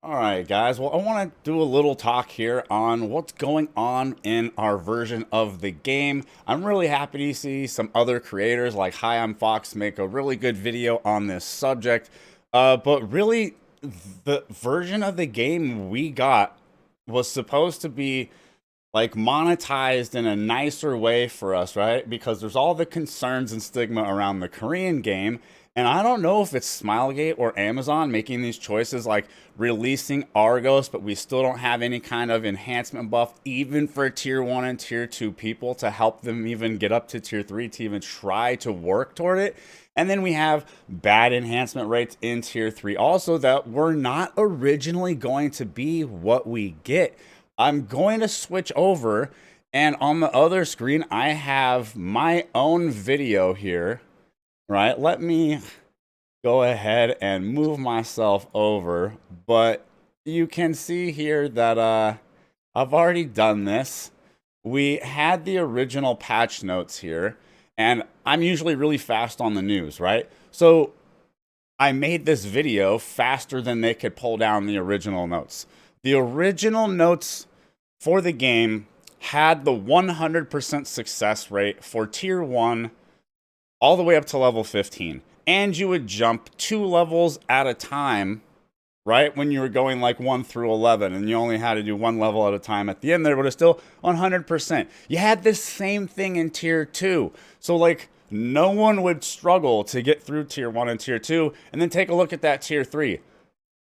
All right, guys. Well, I want to do a little talk here on what's going on in our version of the game. I'm really happy to see some other creators like Hi, I'm Fox make a really good video on this subject. But really, the version of the game we got was supposed to be like monetized in a nicer way for us, right? Because there's all the concerns and stigma around the Korean game. And I don't know if it's Smilegate or Amazon making these choices, like releasing Argos, but we still don't have any kind of enhancement buff, even for tier 1 and tier 2 people to help them even get up to tier 3 to even try to work toward it. And then we have bad enhancement rates in tier 3 also that were not originally going to be what we get. I'm going to switch over, and on the other screen, I have my own video here, right? Let me go ahead and move myself over, but you can see here that I've already done this. We had the original patch notes here, and I'm usually really fast on the news, right? So I made this video faster than they could pull down the original notes. The original notes for the game had the 100% success rate for tier 1 all the way up to level 15. And you would jump 2 levels at a time, right? When you were going like 1 through 11, and you only had to do 1 level at a time at the end there, but it's still 100%. You had this same thing in tier 2. So like no one would struggle to get through tier 1 and tier 2. And then take a look at that tier 3.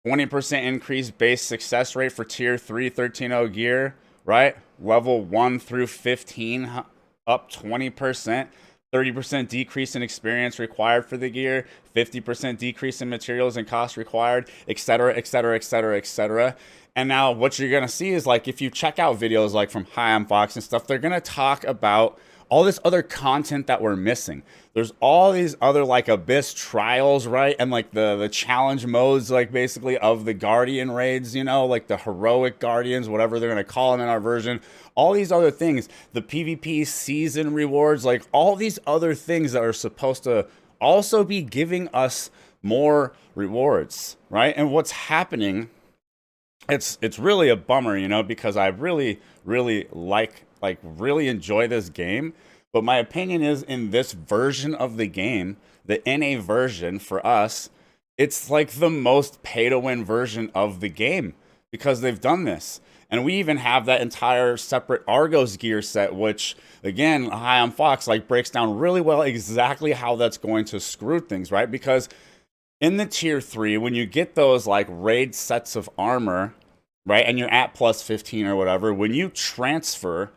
20% increased base success rate for tier 3 13.0 gear, right? Level 1 through 15 up 20%. 30% decrease in experience required for the gear, 50% decrease in materials and cost required, etc., etc., etc., etc. And now what you're going to see is like if you check out videos like from Hi, I'm Fox and stuff, they're going to talk about all this other content that we're missing. There's all these other like abyss trials, right? And like the challenge modes, like basically of the guardian raids, you know, like the heroic guardians, whatever they're going to call them in our version. All these other things, the PvP season rewards, like all these other things that are supposed to also be giving us more rewards, right? And what's happening, it's really a bummer, you know, because I really really enjoy this game. But my opinion is in this version of the game, the NA version for us, it's like the most pay to win version of the game because they've done this. And we even have that entire separate Argos gear set, which again, Hi, I'm Fox, like breaks down really well exactly how that's going to screw things, right? Because in the tier 3, when you get those like raid sets of armor, right, and you're at plus 15 or whatever, when you transfer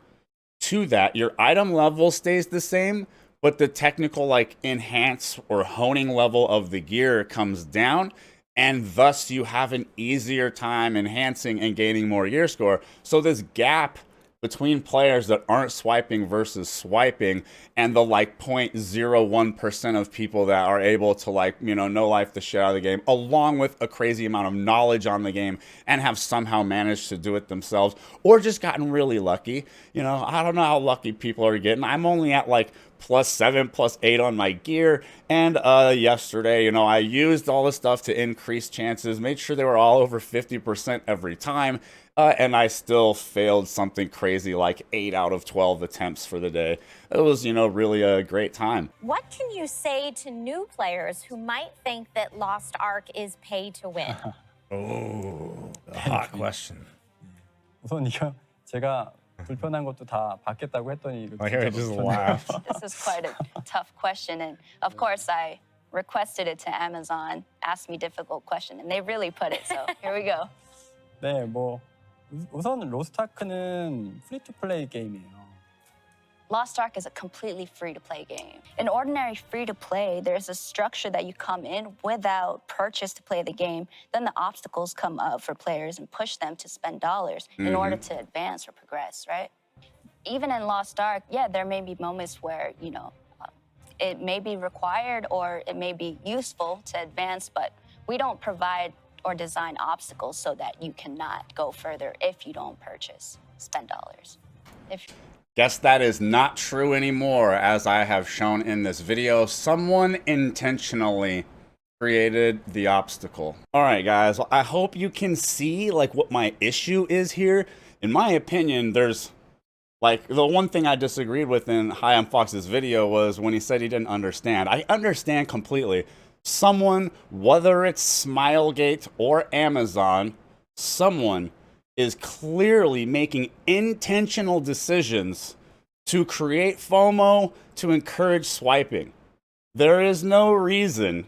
to that, your item level stays the same, but the technical like enhance or honing level of the gear comes down, and thus you have an easier time enhancing and gaining more gear score. So this gap between players that aren't swiping versus swiping and the like 0.01% of people that are able to like, you know, no life the shit out of the game, along with a crazy amount of knowledge on the game and have somehow managed to do it themselves or just gotten really lucky. You know, I don't know how lucky people are getting. I'm only at like +7, +8 on my gear. And yesterday, you know, I used all the stuff to increase chances, made sure they were all over 50% every time. And I still failed something crazy like 8 out of 12 attempts for the day. It was, you know, really a great time. What can you say to new players who might think that Lost Ark is pay to win? Oh, a hot question. 우선 이거 제가 불편한 것도 다 받겠다고 했더니 이거 I hear 진짜 it just 불편해요. laughed. This is quite a tough question. And of course, I requested it to Amazon, asked me difficult question, and they really put it. So here we go. 네, 뭐 우선 로스트아크는 프리 투 플레이 게임이에요. Lost Ark is a completely free-to-play game. In ordinary free-to-play, there's a structure that you come in without purchase to play the game. Then the obstacles come up for players and push them to spend dollars in order to advance or progress, right? Even in Lost Ark, yeah, there may be moments where, you know, it may be required or it may be useful to advance, but we don't provide or design obstacles so that you cannot go further if you don't purchase, spend dollars. Guess that is not true anymore, as I have shown in this video. Someone intentionally created the obstacle. All right, guys, well, I hope you can see like what my issue is here. In my opinion, there's like the one thing I disagreed with in Hi, I'm Fox's video was when he said he didn't understand. I understand completely. Someone, whether it's Smilegate or Amazon, someone is clearly making intentional decisions to create FOMO, to encourage swiping. There is no reason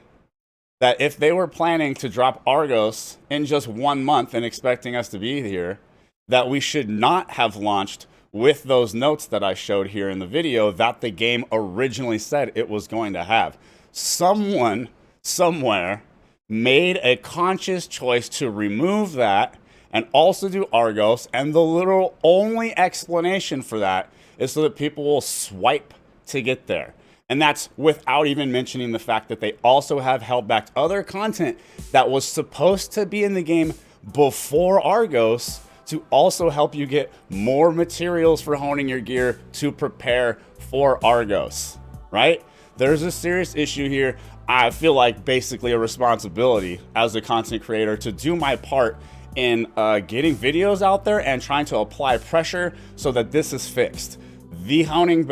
that if they were planning to drop Argos in just 1 month and expecting us to be here, that we should not have launched with those notes that I showed here in the video that the game originally said it was going to have. Someone, somewhere, made a conscious choice to remove that and also do Argos, and the literal only explanation for that is so that people will swipe to get there. And that's without even mentioning the fact that they also have held back other content that was supposed to be in the game before Argos to also help you get more materials for honing your gear to prepare for Argos, right? There's a serious issue here. I feel like basically a responsibility as a content creator to do my part in getting videos out there and trying to apply pressure so that this is fixed. The honing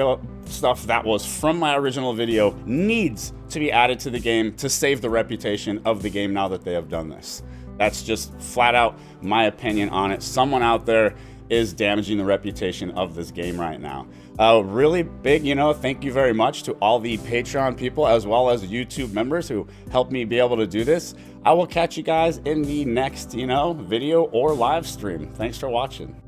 stuff that was from my original video needs to be added to the game to save the reputation of the game now that they have done this. That's just flat out my opinion on it. Someone out there is damaging the reputation of this game right now. Really big, thank you very much to all the Patreon people as well as YouTube members who helped me be able to do this. I will catch you guys in the next, video or live stream. Thanks for watching.